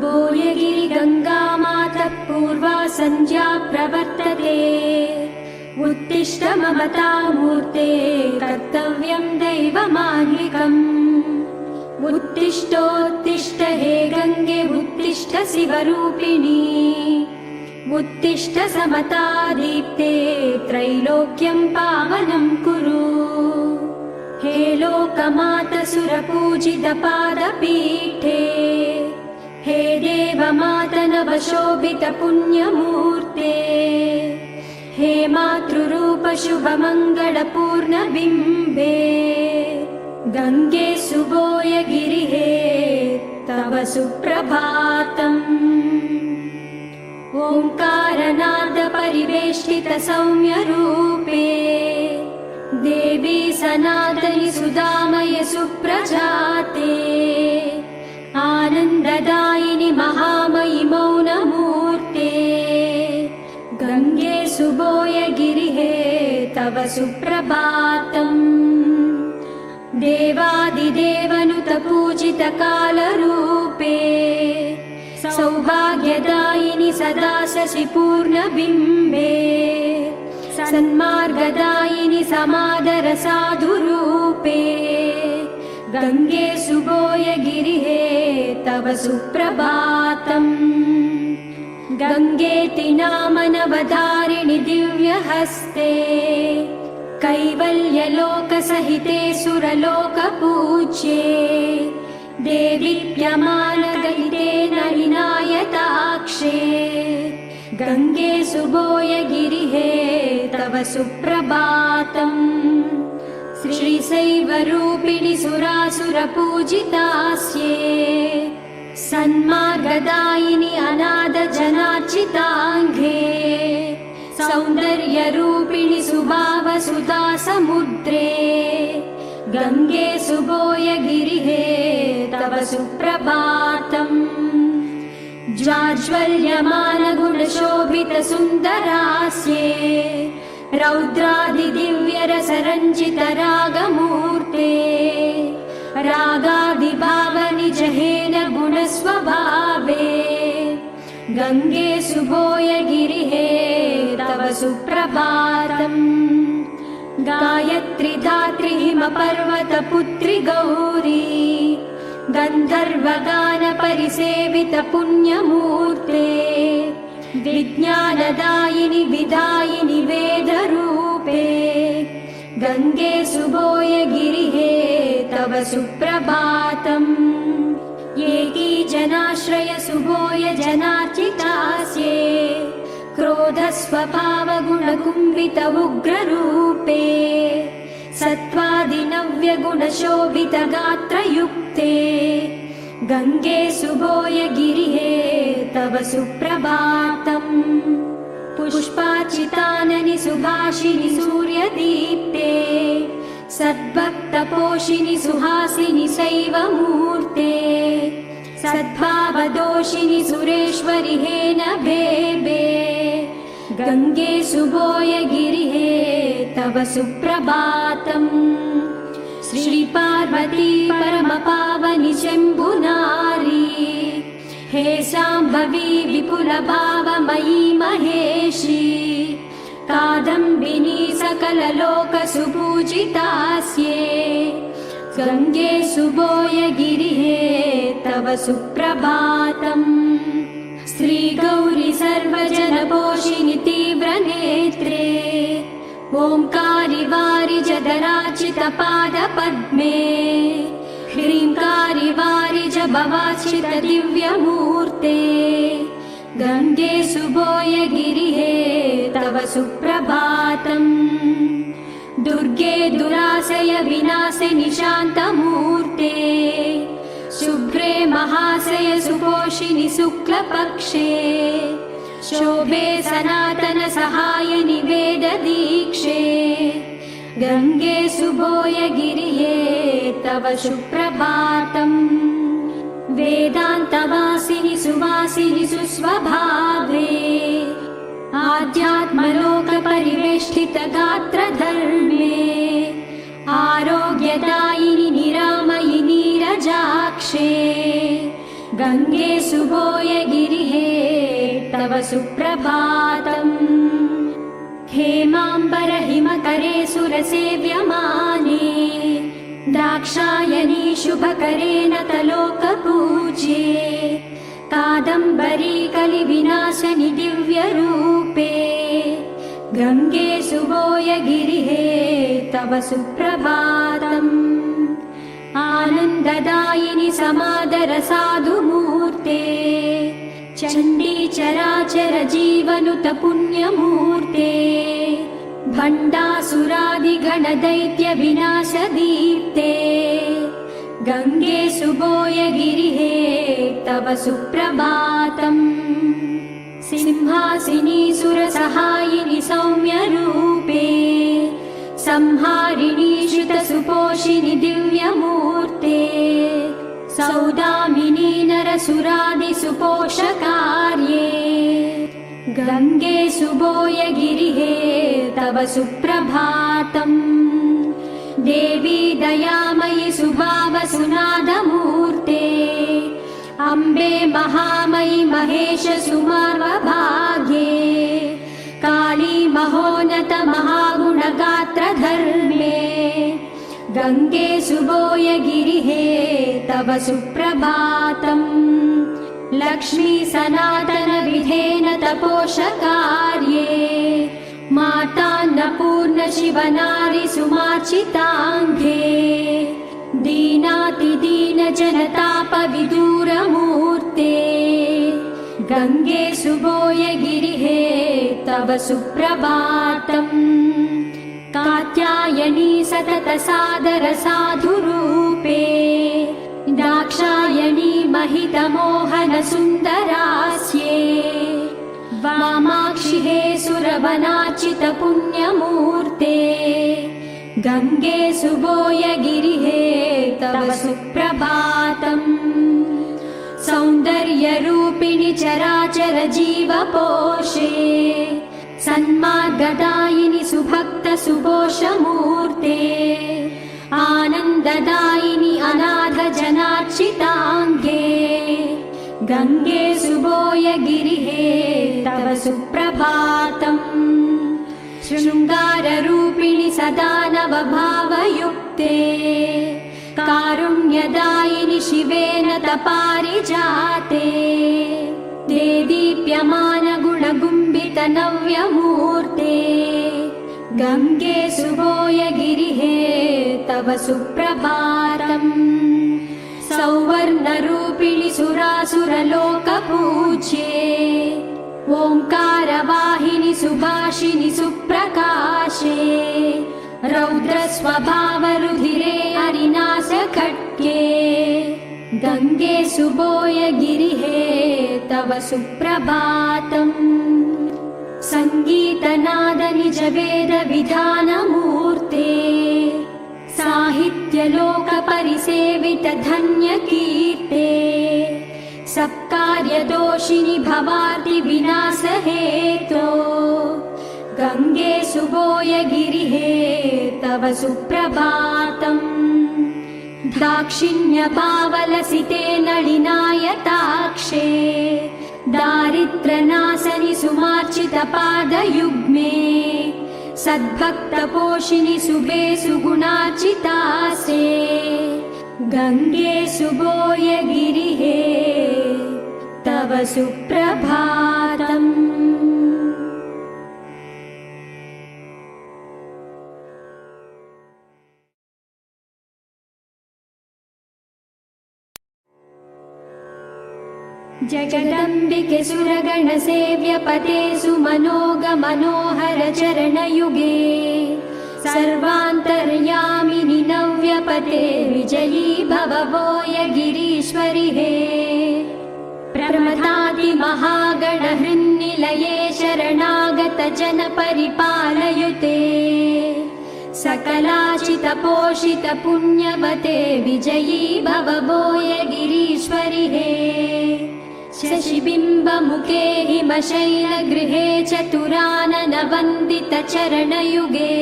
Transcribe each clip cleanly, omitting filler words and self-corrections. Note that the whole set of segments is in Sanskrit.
बोयगिरिगङ्गामातः पूर्वा सन्ध्या प्रवर्तते। उत्तिष्ठ ममतामूर्ते कर्तव्यं दैवमान्विकम्। उत्तिष्ठोत्तिष्ठ हे गङ्गे उत्तिष्ठ शिवरूपिणी। उत्तिष्ठ समतादीप्ते त्रैलोक्यं पावनं कुरु। हे लोकमातसुरपूजितपादपीठे हे देवमात नवशोभितपुण्यमूर्ते। हे मातृरूप शुभमङ्गलपूर्णबिम्बे गङ्गे सुबोयगिरिहे तव सुप्रभातम्। ओङ्कारनाद परिवेष्टित सौम्यरूपे देवी सनातनि सुधामय सुप्रजाते। आनन्ददायिनि महामयि मौनमूर्ते गङ्गे सुबोयगिरिहे तव सुप्रभातम्। देवादिदेवनुत पूजित कालरूपे सौभाग्यदायिनि सदा शशिपूर्णबिम्बे सन्मार्गदायिनि समादर साधुरूपे गङ्गे सुबोयगिरिहे तव सुप्रभातम्। गङ्गेति नाम नवधारिणि दिव्यहस्ते कैवल्यलोकसहिते सुरलोकपूज्ये देदीप्यमानगलिते नलिनायताक्षे गङ्गे सुबोयगिरिहे तव सुप्रभातम्। श्रीशैवरूपिणि सुरासुरपूजितास्ये सन्मार्गदायिनि अनाथजनार्चिताङ्घे सौन्दर्यरूपिणि सुभावसुधासमुद्रे गङ्गे सुबोयगिरिहे तव सुप्रभातम्। ज्वाज्वल्यमानगुणशोभितसुन्दरास्ये रौद्रादिदिव्यरसरञ्जितरागमूर्ते रागादिभावनिजहेन गुणस्वभावे गङ्गे सुबोयगिरिहे तव सुप्रभातम्। गायत्रीधात्री हिमपर्वतपुत्री गौरी गन्धर्वगानपरिसेवितपुण्यमूर्ते विज्ञानदायिनि विधायिनि वेदरूपे गङ्गे सुबोयगिरिहे तव सुप्रभातम्। एकी जनाश्रय सुबोय जनार्चितास्ये क्रोधस्वभावगुणकुम्भित उग्ररूपे सत्त्वादिनव्यगुणशोभित गात्रयुक्ते गङ्गे सुबोयगिरिहे तव सुप्रभातम्। पुष्पार्चिताननि सुभाषिनि सूर्यदीप्ते सद्भक्तपोषिनि सुहासिनि शैवमूर्ते सद्भावदोषिनि सुरेश्वरि हे नभेबे गङ्गे सुबोयगिरिहे तव सुप्रभातम्। श्रीपार्वती परमपावनि शम्भुनारी हे शाम्भवी विपुलभावमयी महेशी कादम्बिनी सकललोकसुपूजितास्ये गङ्गे सुबोयगिरिहे तव सुप्रभातम्। श्रीगौरि सर्वजनपोषिणि तीव्रनेत्रे ओङ्कारि वारिजधराचितपादपद्मे ह्रीङ्कारि वारिज भवार्चित दिव्यमूर्ते गङ्गे सुबोयगिरिहे तव सुप्रभातम्। दुर्गे दुराशय विनाशिनि शान्तमूर्ते शुभ्रे महाशय सुपोषिनि शुक्लपक्षे शोभे सनातन सहायिनि वेददीक्षे गङ्गे सुबोयगिरिहे तव सुप्रभातम्। वेदान्तवासिनि सुवासिनि सुस्वभावे आध्यात्मलोकपरिवेष्टित गात्रधर्मे आरोग्यदायिनि निरामयि नीरजाक्षे गङ्गे सुबोयगिरिहे तव सुप्रभातम् हेमाम्बरहिमकरे सुरसेव्यमाने दाक्षायणी शुभकरे नतलोकपूज्ये कादम्बरी कलिविनाशनि दिव्यरूपे गङ्गे सुबोयगिरिहे तव सुप्रभातम् आनन्ददायिनि समादर साधुमूर्ते चण्डी चराचर जीवनुत पुण्यमूर्ते भण्डासुरादिगणदैत्य विनाशदीप्ते गङ्गे सुबोयगिरिहे तव सुप्रभातम् सिंहासिनी सुरसहायिनि सौम्यरूपे संहारिणी श्रितसुपोषिनि दिव्यमूर्ते सौदामिनी नरसुरादिसुपोषकार्ये गङ्गे सुबोयगिरिहे तव सुप्रभातम् देवी दयामयि सुभावसुनादमूर्ते अम्बे महामयि महेश सुमार्वभाग्ये काली महोन्नत महागुणगात्रधर्मे गङ्गे सुबोयगिरिहे तव सुप्रभातम् लक्ष्मी सनातन विधेन तपोषकार्ये मातान्नपूर्ण शिवनारि सुमार्चिताङ्घे दीनातिदीन जनतापविदूरमूर्ते गङ्गे सुबोयगिरिहे तव सुप्रभातम् कात्यायनी सतत सादर साधुरूपे दाक्षायणी महितमोहन सुन्दरास्ये वामाक्षि हे सुरवनाचित पुण्यमूर्ते गङ्गे सुबोयगिरिहे तव सुप्रभातम् सौन्दर्यरूपिणि चराचर जीवपोषे सन्मार्गदायिनि सुभक्त सुपोषमूर्ते आनन्ददायिनि अनाथ जनार्चिताङ्गे गङ्गे सुबोयगिरिहे तव सुप्रभातम् शृङ्गाररूपिणि सदा नवभावयुक्ते कारुण्यदायिनि शिवेन तपारिजाते देदीप्यमान गुणगुम्बित नव्यमूर्ते गङ्गे सुबोयगिरिहे तव सुप्रभातम् सौवर्णरूपिणि सुरासुरलोकपूज्ये ओङ्कारवाहिनि सुभाषिनि सुप्रकाशे रौद्रस्वभावरुधिरे हरिनाशखड्गे गङ्गे सुबोयगिरिहे तव सुप्रभातम् सङ्गीतनाद निज वेद विधानमूर्ते साहित्यलोक परिसेवित धन्यकीर्ते सत्कार्यदोषिनि भवार्ति विनाशहेतो गङ्गे सुबोयगिरिहे तव सुप्रभातम् दाक्षिण्यभावलसिते नलिनायताक्षे दारिद्र्यनाशनि सुमार्चितपादयुग्मे सद्भक्तपोषिनि शुभे सुगुणार्चितासे गङ्गे सुबोयगिरिहे तव सुप्रभातम् जगदम्बिके सुरगणसेव्यपते सुमनोगमनोहर चरणयुगे सर्वान्तर्यामिनि नव्यपते विजयी भव बोयगिरीश्वरि हे प्रमथादिमहागणहृन्निलये शरणागत जन परिपालयुते सकलाचित पोषित पुण्यवते विजयी भव बोयगिरीश्वरि हे शशिबिम्बमुखे हिमशैलगृहे चतुराननवन्दित चरणयुगे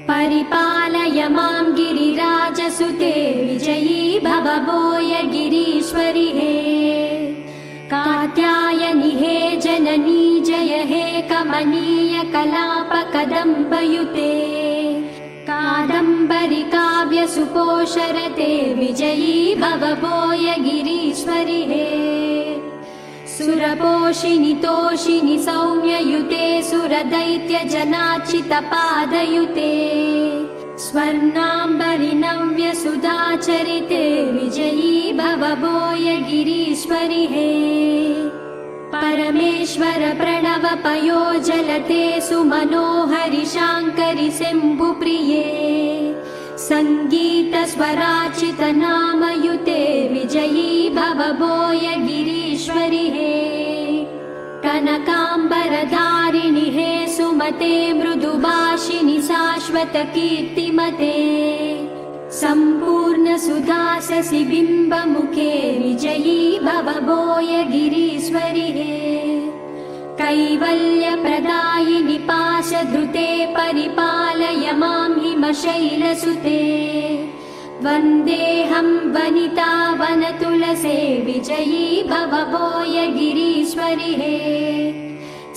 परिपालय मां गिरिराजसुते विजयी भव बोयगिरीश्वरि हे कमनीय कलाप कदम्बयुते कादम्बरि काव्य सुपोषरते विजयी भव भोयगिरीश्वरि हे सुरपोषिणि तोषिणि सौम्ययुते सुरदैत्य जनार्चित पादयुते स्वर्णाम्बरि नव्य सुधाचरिते विजयी भव भोयगिरीश्वरि हे परमेश्वर प्रणव पयोजलते सुमनोहरि शाङ्करि शम्भुप्रिये सङ्गीत स्वराचित नामयुते विजयी भव भोयगिरीश्वरि हे कनकाम्बरधारिणि हे सुमते मृदुभाषिणि शाश्वत कीर्तिमते सम्पूर्ण सुधाससि बिम्बमुखे विजयी भव भोयगिरीश्वरि हे कैवल्यप्रदायिनि पाशधृते परिपालय मां हिमशैलसुते वन्देऽहं वनितावनतुलसे विजयी भव भोयगिरीश्वरि हे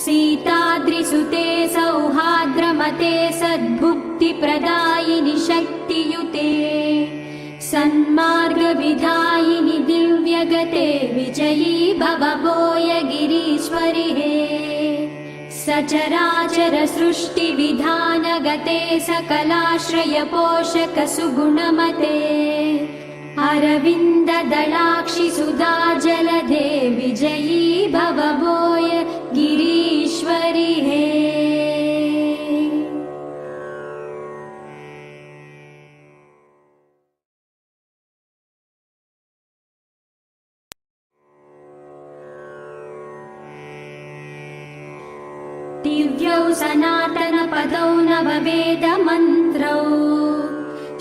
सीताद्रिसुते सौहार्द्रमते सद्भुक्तिप्रदायिनि शक्तियुते सन्मार्गविधायिनि दिव्यगते विजयी भव भोयगिरीश्वरि हे सचराचर सृष्टिविधानगते सकलाश्रय पोषक सुगुणमते अरविन्ददलाक्षि सुधा जलधे विजयी भव भोयगिरीश्वरि हे दिव्यौ सनातनपदौ नववेदमन्त्रौ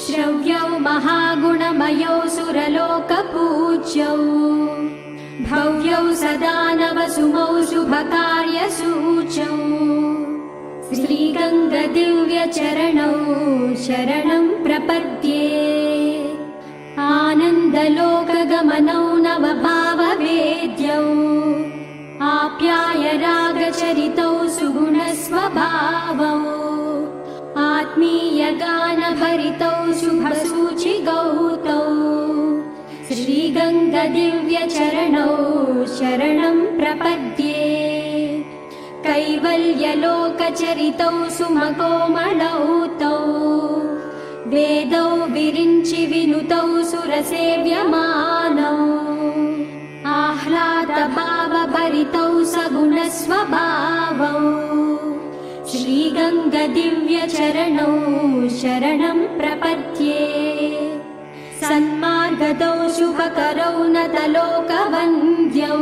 श्रव्यौ महागुणमयौ सुरलोकपूज्यौ भव्यौ सदानवसुमौ शुभकार्यसूचौ श्रीगङ्गदिव्यचरणौ शरणं प्रपद्ये आनन्दलोकगमनौ नवभाववेद्यौ आप्याय रागचरितौ सुगुणस्वभावौ आत्मीयगानभरितौ शुभसूचिगौतौ श्रीगङ्गदिव्यचरणौ शरणं प्रपद्ये कैवल्यलोकचरितौ सुमकोमलौ तौ वेदौ विरिञ्चि विनुतौ सुरसेव्यमानौ आह्लादभावभरितौ सगुणस्वभावौ श्रीगङ्गदिव्यचरणौ शरणं प्रपद्ये सन्मार्गदौ शुभकरौ नतलोकवन्द्यौ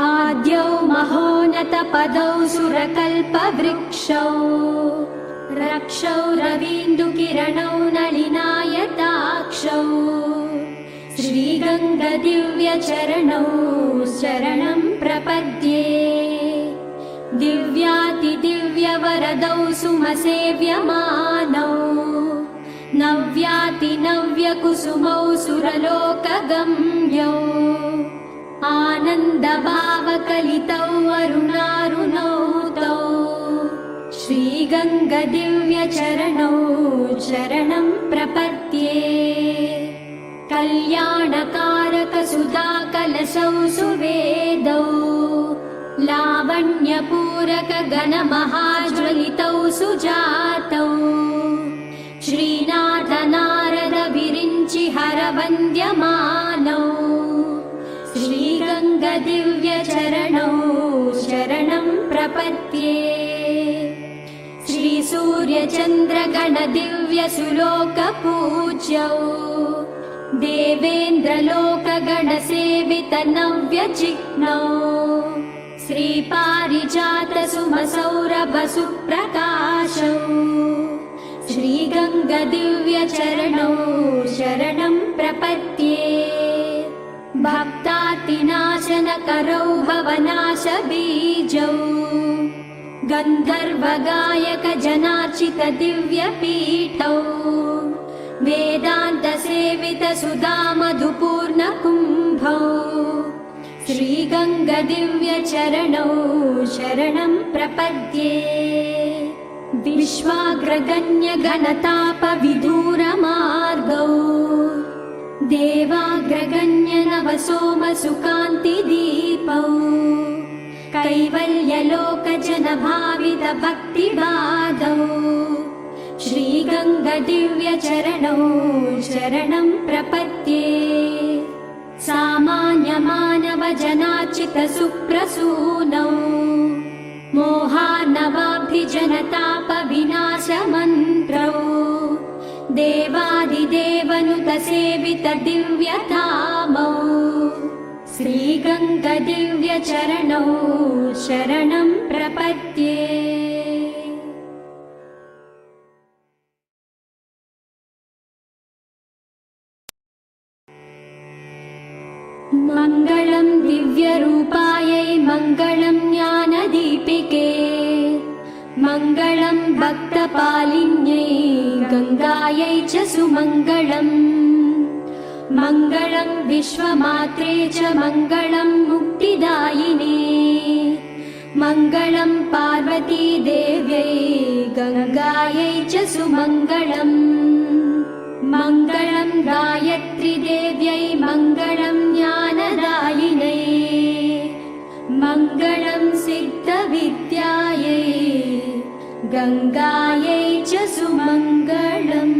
आद्यौ महोन्नतपदौ सुरकल्पवृक्षौ रक्षौ रवीन्दुकिरणौ नलिनायताक्षौ श्रीगङ्गदिव्यचरणौ शरणं प्रपद्ये दिव्यातिदिव्यवरदौ सुमसेव्यमानौ नव्यातिनव्यकुसुमौ सुरलोकगम्यौ आनन्दभावकलितौ अरुणारुणौ तौ श्रीगङ्गदिव्यचरणौ शरणं प्रपद्ये कल्याणकारकसुधाकलशौ सुवेदौ लावण्यपूरकगणमहाज्वलितौ सुजातौ श्रीनाथनारदविरिञ्चि हरवन्द्यमानौ श्रीगङ्गदिव्यचरणौ शरणं प्रपद्ये श्रीसूर्यचन्द्रगणदिव्यसुलोकपूज्यौ देवेन्द्रलोकगणसेवितनव्यचिह्नौ श्रीपारिजातसुमसौरभसुप्रकाशौ श्रीगङ्गदिव्यचरणौ शरणं प्रपद्ये भक्तातिनाशनकरौ भवनाशबीजौ गन्धर्वगायकजनार्चितदिव्यपीठौ वेदान्तसेवितसुधामधुपूर्णकुम्भौ श्रीगङ्गदिव्यचरणौ शरणं प्रपद्ये विश्वाग्रगण्यघनतापविदूरमार्गौ देवाग्रगण्यनवसोमसुकान्तिदीपौ कैवल्यलोकजनभावितभक्तिवादौ श्रीगङ्गदिव्यचरणौ शरणं प्रपद्ये सामान्यमानवजनार्चितसुप्रसूनौ मोहार्णवाब्धिजनतापविनाशमन्त्रौ देवादिदेवनुतसेवितदिव्यधामौ श्रीगङ्गदिव्यचरणौ शरणं प्रपद्ये मङ्गलं दिव्यरूपायै मङ्गलं ज्ञानदीपिके मङ्गलं भक्तपालिन्यै गङ्गायै च सुमङ्गलम् मङ्गलं विश्वमात्रे च मङ्गलं मुक्तिदायिने मङ्गलं पार्वतीदेव्यै गङ्गायै च सुमङ्गलम् मङ्गलं गायत्रीदेव्यै मङ्गलं ज्ञानदायिनै मङ्गलं सिद्धविद्यायै गङ्गायै च सुमङ्गलम्